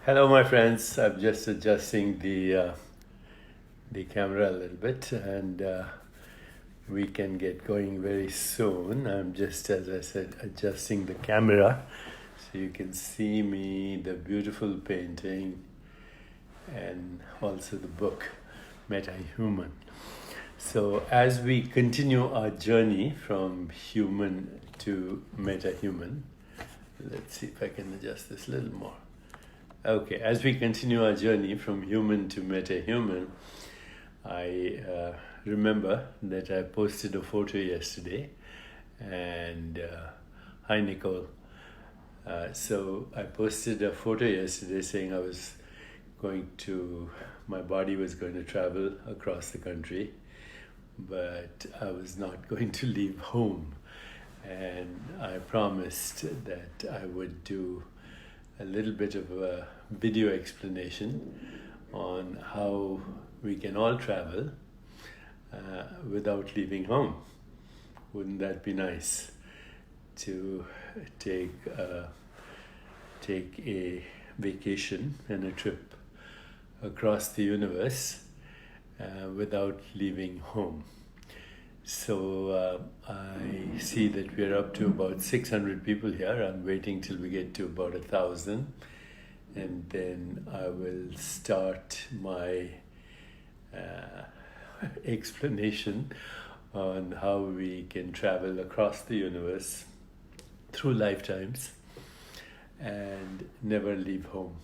Hello, my friends. I'm just adjusting the camera a little bit, and we can get going very soon. I'm just, as I said, adjusting the camera so you can see me, the beautiful painting, and also the book, Metahuman. So, as we continue our journey from human to metahuman, let's see if I can adjust this a little more. Okay, as we continue our journey from human to metahuman, I remember that I posted a photo yesterday, and hi Nicole. So I posted a photo yesterday saying my body was going to travel across the country, but I was not going to leave home. And I promised that I would do a little bit of a video explanation on how we can all travel without leaving home. Wouldn't that be nice to take a vacation and a trip across the universe without leaving home? So I see that we're up to about 600 people here. I'm waiting till we get to about 1,000, and then I will start my explanation on how we can travel across the universe through lifetimes and never leave home.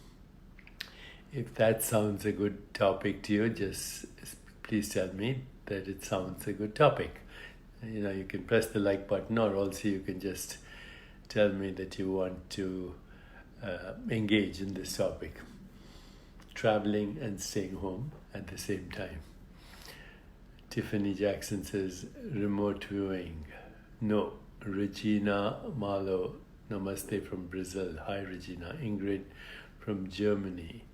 If that sounds a good topic to you, just please tell me that it sounds a good topic. You can press the like button, or also you can just tell me that you want to engage in this topic. Traveling and staying home at the same time. Tiffany Jackson says, remote viewing. No. Regina Malo, namaste from Brazil. Hi Regina. Ingrid from Germany.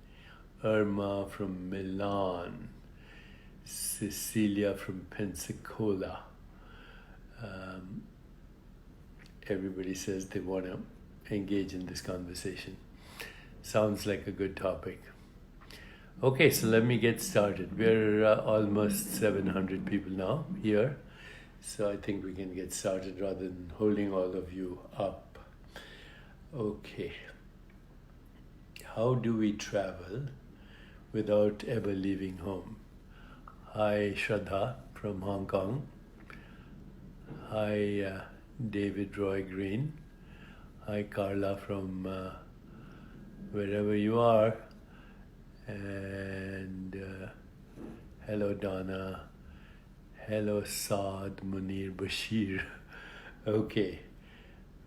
Irma from Milan. Cecilia from Pensacola. Everybody says they want to engage in this conversation. Sounds like a good topic. Okay, so let me get started. We're almost 700 people now here, so I think we can get started rather than holding all of you up. Okay. How do we travel without ever leaving home? Hi Shraddha from Hong Kong. Hi David Roy Green. Hi Carla from wherever you are. And hello Donna. Hello Saad Munir Bashir. Okay,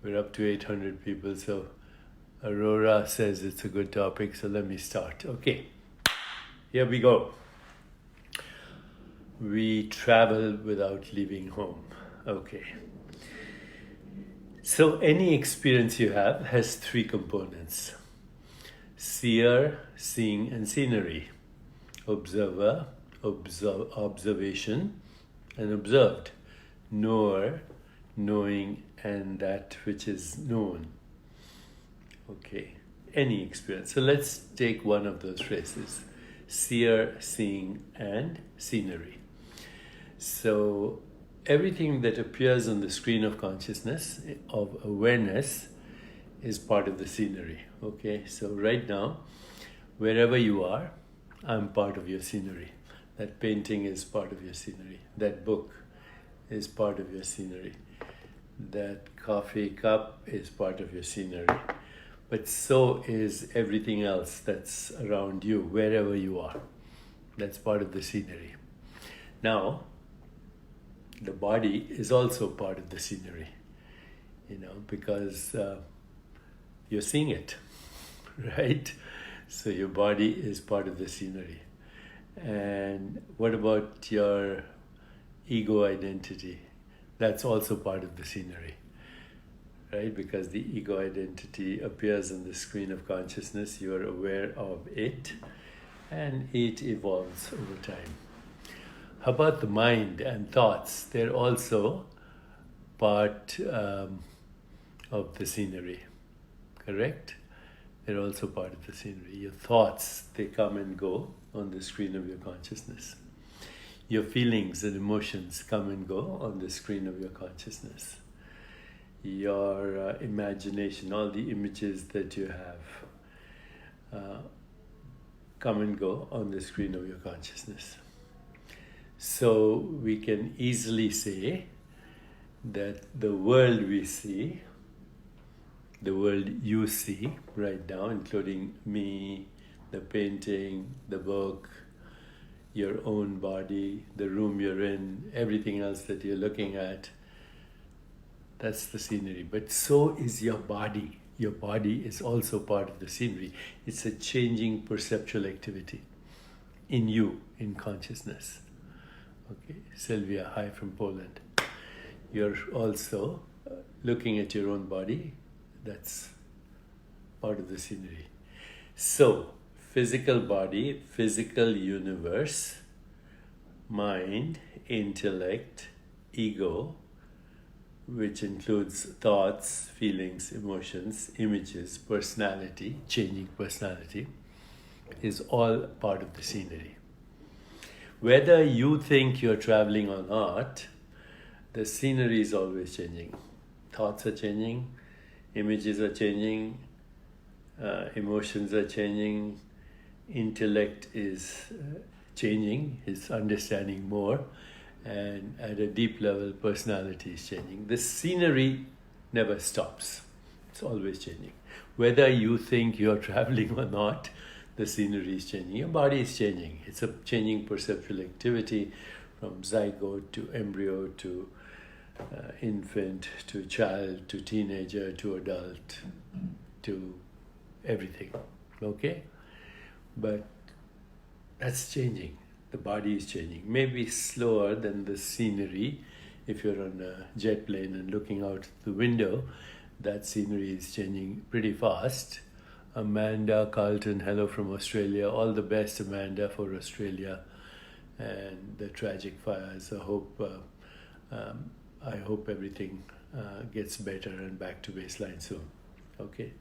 we're up to 800 people. So Aurora says it's a good topic, so let me start. Okay, here we go. We travel without leaving home. Okay. So any experience you have has three components: seer, seeing, and scenery. Observer, observation, and observed. Knower, knowing, and that which is known. Okay. Any experience. So let's take one of those phrases: seer, seeing, and scenery. So everything that appears on the screen of consciousness, of awareness, is part of the scenery. Okay, so right now, wherever you are, I'm part of your scenery. That painting is part of your scenery. That book is part of your scenery. That coffee cup is part of your scenery. But so is everything else that's around you, wherever you are. That's part of the scenery. Now, the body is also part of the scenery, because you're seeing it, right? So your body is part of the scenery. And what about your ego identity? That's also part of the scenery, right? Because the ego identity appears on the screen of consciousness, you are aware of it, and it evolves over time. How about the mind and thoughts? They're also part of the scenery, correct? They're also part of the scenery. Your thoughts, they come and go on the screen of your consciousness. Your feelings and emotions come and go on the screen of your consciousness. Your imagination, all the images that you have, come and go on the screen of your consciousness. So we can easily say that the world we see, the world you see right now, including me, the painting, the book, your own body, the room you're in, everything else that you're looking at, that's the scenery. But so is your body. Your body is also part of the scenery. It's a changing perceptual activity in you, in consciousness. Okay, Sylvia, hi from Poland. You're also looking at your own body. That's part of the scenery. So, physical body, physical universe, mind, intellect, ego, which includes thoughts, feelings, emotions, images, personality, changing personality, is all part of the scenery. Whether you think you're traveling or not, the scenery is always changing. Thoughts are changing, images are changing, emotions are changing, intellect is changing, is understanding more, and at a deep level, personality is changing. The scenery never stops. It's always changing. Whether you think you're traveling or not, the scenery is changing. Your body is changing. It's a changing perceptual activity from zygote to embryo to infant to child to teenager to adult to everything. Okay? But that's changing. The body is changing. Maybe slower than the scenery. If you're on a jet plane and looking out the window, that scenery is changing pretty fast. Amanda Carlton, hello from Australia. All the best, Amanda, for Australia and the tragic fires. I hope everything gets better and back to baseline soon. Okay.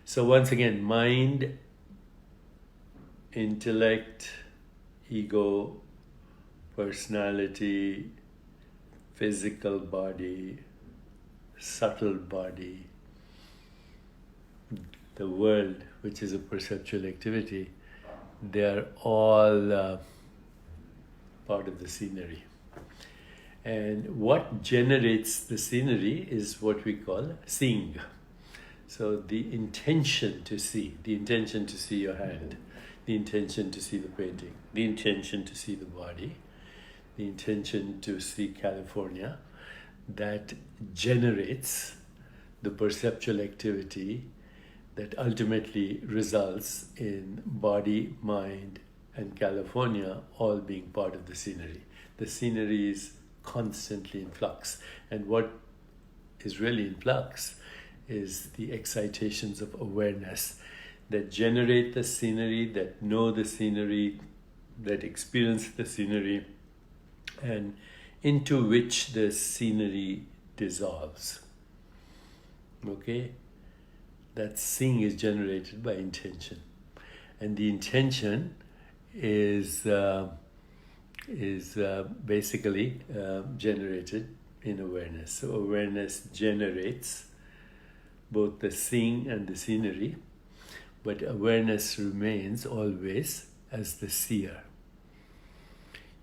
So once again, mind, intellect, ego, personality, physical body, subtle body, the world, which is a perceptual activity, they are all part of the scenery. And what generates the scenery is what we call seeing. So the intention to see your hand, the intention to see the painting, the intention to see the body, the intention to see California, that generates the perceptual activity that ultimately results in body, mind, and California all being part of the scenery. The scenery is constantly in flux. And what is really in flux is the excitations of awareness that generate the scenery, that know the scenery, that experience the scenery, and into which the scenery dissolves. Okay? That seeing is generated by intention. And the intention is basically generated in awareness. So awareness generates both the seeing and the scenery, but awareness remains always as the seer.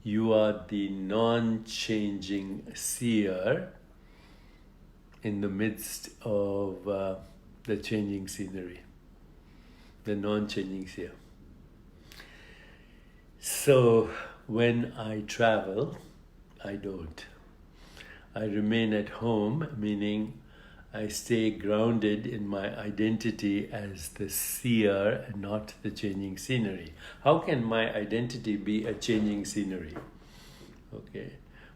You are the non-changing seer in the midst of the changing scenery, the non-changing seer. So when I travel, I don't. I remain at home, meaning I stay grounded in my identity as the seer and not the changing scenery. How can my identity be a changing scenery? Okay,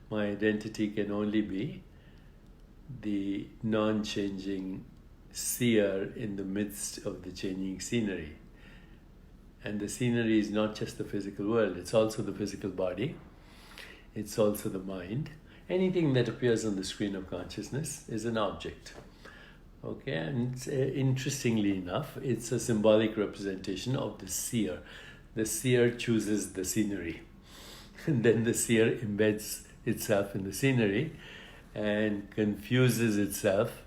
my identity can only be the non-changing seer in the midst of the changing scenery. And the scenery is not just the physical world, it's also the physical body, it's also the mind. Anything that appears on the screen of consciousness is an object. Okay, and interestingly enough, it's a symbolic representation of the seer. The seer chooses the scenery, and then the seer embeds itself in the scenery and confuses itself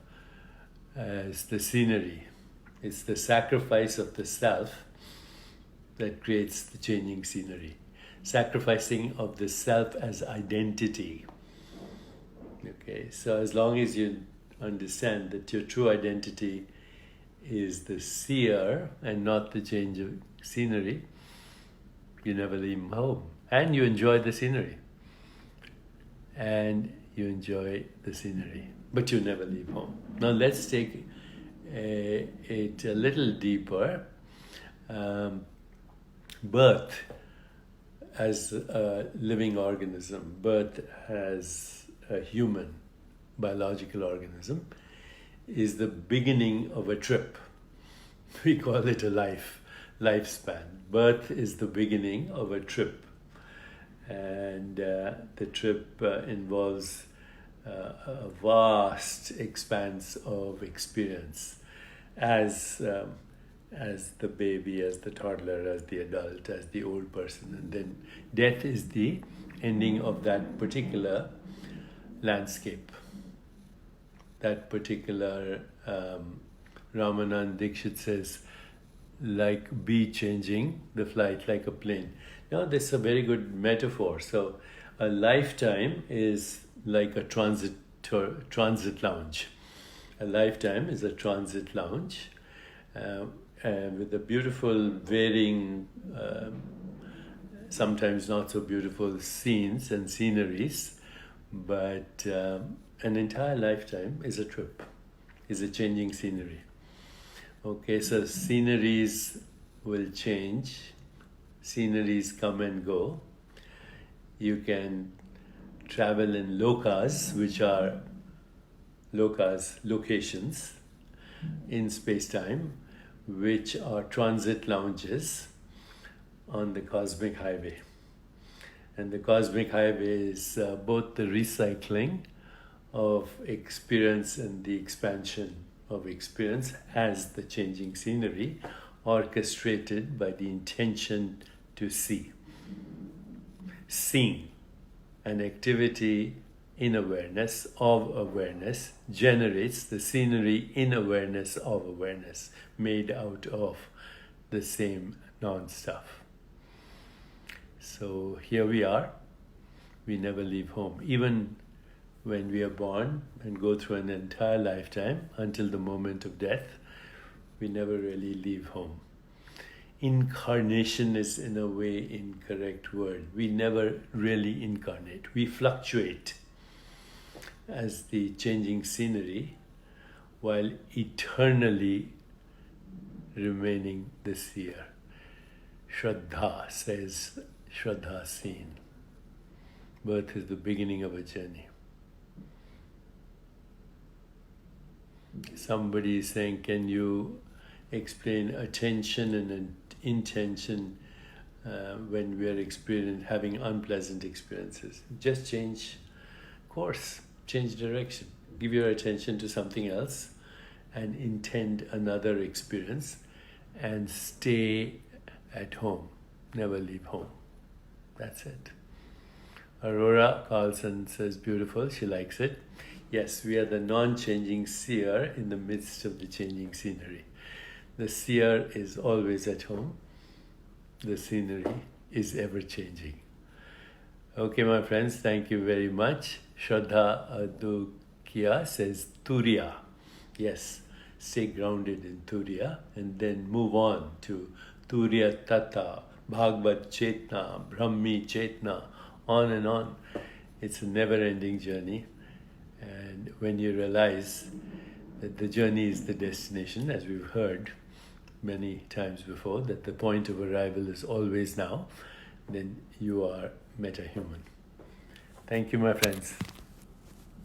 as the scenery. It's the sacrifice of the self that creates the changing scenery. Sacrificing of the self as identity. Okay, so as long as you understand that your true identity is the seer and not the change of scenery, you never leave home. And you enjoy the scenery. And you enjoy the scenery. But you never leave home. Now let's take it a little deeper. Birth as a living organism, birth as a human biological organism, is the beginning of a trip. We call it a lifespan. Birth is the beginning of a trip. And the trip involves a vast expanse of experience as the baby, as the toddler, as the adult, as the old person. And then death is the ending of that particular landscape. That particular, Ramanand Dixit says, like bee changing the flight like a plane. Now, this is a very good metaphor. So, a lifetime is like a transit lounge. A lifetime is a transit lounge with the beautiful, varying, sometimes not so beautiful scenes and sceneries, but an entire lifetime is a trip, is a changing scenery. Okay, so sceneries will change, sceneries come and go. You can travel in lokas, which are locations in space-time, which are transit lounges on the cosmic highway. And the cosmic highway is both the recycling of experience and the expansion of experience as the changing scenery, orchestrated by the intention to see. Seeing, an activity in awareness, of awareness, generates the scenery in awareness of awareness, made out of the same non-stuff. So here we are. We never leave home. Even when we are born and go through an entire lifetime until the moment of death, we never really leave home. Incarnation is in a way incorrect word. We never really incarnate. We fluctuate as the changing scenery while eternally remaining the seer. Shraddha says, Shraddha seen. Birth is the beginning of a journey. Somebody is saying, can you explain attention and intention when we are having unpleasant experiences? Just change course, change direction. Give your attention to something else and intend another experience and stay at home. Never leave home. That's it. Aurora Carlson says, beautiful, she likes it. Yes, we are the non-changing seer in the midst of the changing scenery. The seer is always at home. The scenery is ever-changing. Okay, my friends, thank you very much. Shraddha Adukia says, Turiya. Yes, stay grounded in Turiya and then move on to Turiya Tata, Bhagavad Chetna, Brahmi Chetna, on and on. It's a never-ending journey. And when you realize that the journey is the destination, as we've heard many times before, that the point of arrival is always now, then you are metahuman. Thank you, my friends.